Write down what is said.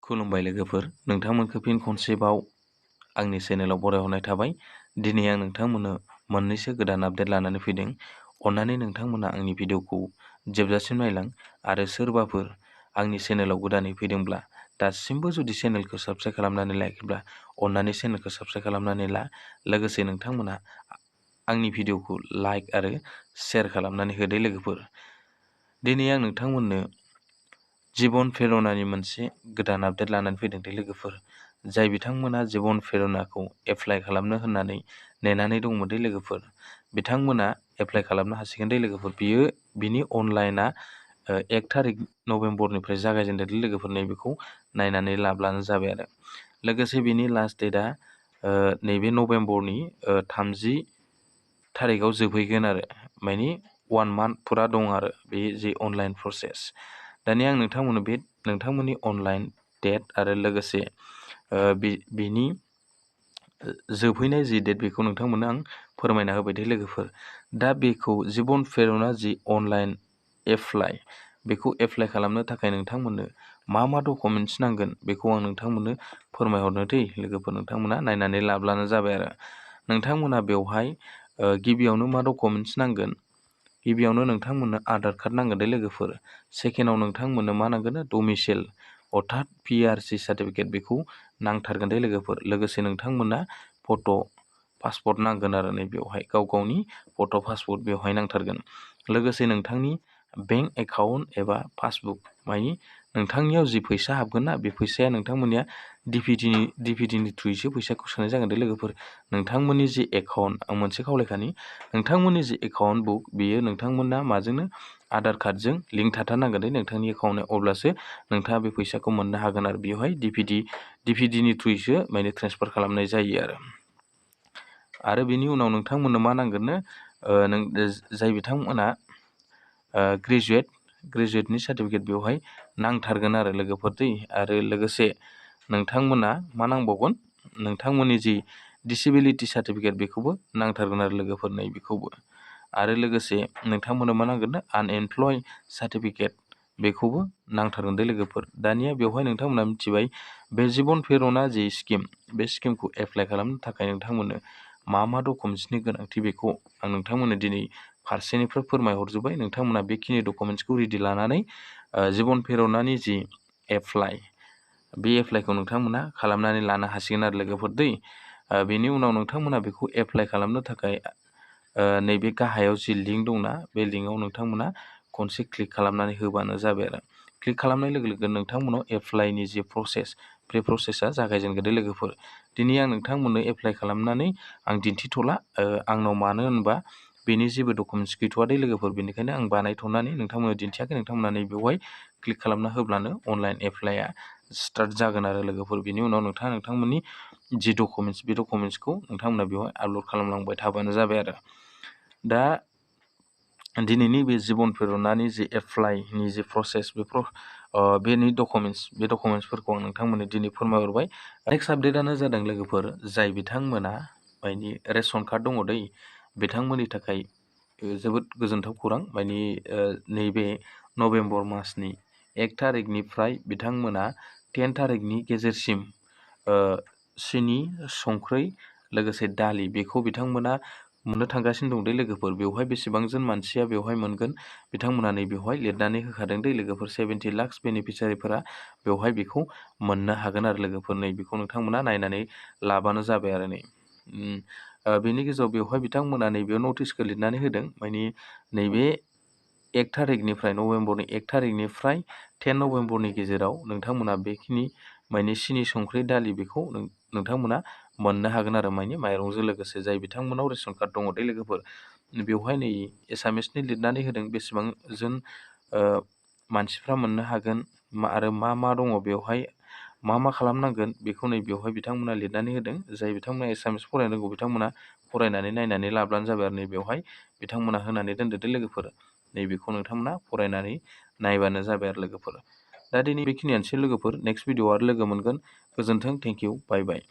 खुलुमबाय लोगोफोर, नोंथांमोनखौ फिन खनसेबाव आंनि चेनेलाव बरायहरनाय थाबाय। दिनै आं नोंथांमोननो मोननैसो गोदान आपडेट लानानै फैदों। अन्नानै नोंथांमोना आंनि भिडिअखौ जोबजासिम नायलां आरो सोरबाफोर आंनि चेनेलाव गोदानै फैदोंब्ला दासिमबो जुदि चेनेलखौ साबस्क्राइब खालामनानै लायाखैब्ला अन्नानै चेनेलखौ साबस्क्राइब खालामनानै ला। लोगोसे नोंथांमोना आंनि भिडिअखौ लाइक आरो शेयार खालामनानै होदो लोगोफोर। दिनै आं नोंथांमोननो जीवन प्रेरणानि मोनसे गोदान आपडेट लानानै फैदों दे लोगोफोर। जाय बिथांमोना जीवन प्रेरणाखौ एप्लाइ खालामनो होननानै नेनानै दंमोन दे लोगोफोर, बिथांमोना एप्लाइ खालामनो हासिगोन दे लोगोफोर। बिनि अनलाइना 1 थारिख नभेम्बरनिफ्राय जागायजेनदों दे लोगोफोर। नैबेखौ नायनानै लाब्लानो जाबाय आरो। लोगोसे बिनि लास्ट डेटआ नैबे नभेम्बरनि 30 थारिखआव जोबहैगोन आरो। मानि 1 मान्थ फुरा दं आरो बे जे अनलाइन प्रसेस। दानिया आं नोंथांमोननि अनलाइन डेट आरो लोगोसे बिनि जोबहैनाय जि डेट बेखौ नोंथांमोननो आं फोरमायना होबाय दे लोगोफोर। दा बेखौ जीवन प्रेरणा जि अनलाइन एप्लाइ, बेखौ एप्लाइ खालामनो थाखाय नोंथांमोननो मा डकुमेन्टस नांगोन बेखौ आं नोंथांमोननो फोरमायहरनो दे लोगोफोर। नोंथांमोना नायनानै लाब्लानो जाबाय आरो। नोंथांमोना बेवहाय गिबियावनो मा डकुमेन्टस नांगोन, गिबियावनो नोंथांमोननो आधार कार्ड नांगोन दे लोगोफोर। सेकेन्डआव नोंथांमोननो मा नांगोन, डमिसाइल अर्थात PRC सार्टिफिकेट बेखौ नांथारगोन दे लोगोफोर। लोगोसे नोंथांमोना पासपर्ट नांगोन आरो नै बेवहाय गावनि फट' पासपर्ट बेवहाय नांथारगोन। लोगोसे नोंथांनि बेंक एकाउन्ट एबा पासबुक, मानि नोंथांनियाव जि फैसा हाबगोन ना, बे फैसाया नोंथांमोननिया DPDनि थ्रुयैसो फैसाखौ सोनाय जागोन दे लोगोफोर। नोंथांमोननि जि एकाउन्ट, आं मोनसे खावलायखानि, नोंथांमोननि जि एकाउन्ट बुक बेयो नोंथांमोना माजोंनो आधार कार्डजों लिंक थाथारनांगोन दे नोंथांनि एकाउन्टआव, अब्लासो नोंथाङा बे फैसाखौ मोननो हागोन आरो। बेवहाय DPDनि थ्रुयैसो माने ट्रेन्सफार खालामनाय जायो आरो बेनि उनाव नोंथांमोननो मा नांगोननो, जाय बिथांमोना ग्रेजुवेटनि सार्टिफिकेट बेवहाय नांथारगोन आरो लोगोफोर दै। आरो लोगोसे नोंथांमोना मा नांबावगोन, नोंथांमोननि जि डिसेबिलिटि सार्टिफिकेट बेखौबो नांथारगोन आरो लोगोफोर नै बेखौबो। आरो लोगोसे नोंथांमोननो मा नांगोन, आनएमप्लय सार्टिफिकेट बेखौबो नांथारगोन दे लोगोफोर। दानिया बेवहाय नोंथांमोना मिथिबाय बे जीवन प्रेरणा जि स्किम, बे स्किमखौ एप्लाइ खालामनो थाखाय नोंथांमोननो मा डकुमेन्टसनि गोनांथि बेखौ आं नोंथांमोननो दिनै फारसेनिफ्राय फोरमायहरजोब्बाय। नोंथांमोना बेखिनि डकुमेन्टसखौ रेडि लानानै जीवन प्रेरणानि जि एप्लाइ, बे एप्लाइखौ नोंथांमोना खालामनानै लानो हासिगोन आरो लोगोफोर दै। बेनि उनाव नोंथांमोना बेखौ एप्लाइ खालामनो थाखाय नैबे गाहायाव जि लिंक दंना, बे लिंकआव नोंथांमोना खनसे क्लिक खालामनानै होबानो जाबाय आरो। क्लिक खालामनाय लोगो लोगो नोंथांमोनाव एप्लाइनि जि प्रसेस, बे प्रसेसा जागायजेनगोन दे लोगोफोर। दिनै आं नोंथांमोननो एप्लाइ खालामनानै आं दिन्थिथ'ला, आंनाव मानो होनबा बेनि जेबो डकुमेन्टस गैथ'वा दे लोगोफोर। बेनिखायनो आं बानायथ'नानै नोंथांमोननो दिन्थियाखै। नोंथांमोना नै बेवहाय क्लिक खालामना होब्लानो अनलाइन एप्लाइआ स्टार्ट जागोन आरो लोगोफोर। बेनि उनाव नोंथांमोननि जि डकुमेन्टस, बे डकुमेन्टसखौ नोंथांमोना बेवहाय आपल'ड खालामलांबाय थाबानो जाबाय आरो। दा दिनैनि बे जीवन प्रेरणानि जि एप्लाइनि जि प्रसेस, बेनि डकुमेन्टसफोरखौ आं नोंथांमोननो दिनै फोरमायहरबाय। नेक्स्ट आपडेटआनो जादों लोगोफोर, जाय बिथांमोना मानि रेशन कार्ड दङ दै, बिथांमोननि थाखाय जोबोद गोजोनथाव खौरां। मानि नैबे नभेम्बर मासनि 1 थारिखनिफ्राय बिथांमोना 10 थारिखनि गेजेरसिम सिनि, संख्रै लोगोसे दालि बेखौ बिथांमोना मोननो थांगासिनो दं दे लोगोफोर। बेवहाय बेसेबांजोन मानसिया बेवहाय मोनगोन, बिथांमोना नै बेवहाय लिरनानै होखादों दे लोगोफोर। 70 लाख बेनिफिसियारिफोरा बेवहाय बेखौ मोननो हागोन आरो लोगोफोर। नै बेखौ नोंथांमोना नायनानै लाबानो जाबाय आरो नै। बेनि गेजेराव बेवहाय बिथांमोना नैबेयाव नटिसखौ लिरनानै होदों, मानि नैबे 1 थारिखनिफ्राय, नभेम्बरनि 1 थारिखनिफ्राय 10 नभेम्बरनि गेजेराव नोंथांमोना बेखिनि मानि सिनि, संख्रि, दालि बेखौ नोंथांमोना मोननो हागोन आरो। मानि माइरंजों लोगोसे जाय बिथांमोनाव रेशन कार्ड दङ दे लोगोफोर। बेवहाय नै एसामिसनि लिरनानै होदों बेसेबांजोन मानसिफ्रा मोननो हागोन, आरो मा दङ बेवहाय, मा खालामनांगोन बेखौ नै बेवहाय बिथांमोना लिरनानै होदों। जाय बिथांमोना एसामिस फरायनो रोंगौ बिथांमोना फरायनानै नायनानै लाब्लानो जाबाय आरो। नै बेवहाय बिथांमोना होनानै दोनदो दे लोगोफोर। नैबेखौ नोंथांमोना फरायनानै नायबानो जाबाय आरो लोगोफोर। दा दिनै बेखिनियानोसै लोगोफोर। नेक्स्ट भिडिअ आरो लोगो मोनगोन। गोजोन्थों, थेंक इउ, बाय बाय।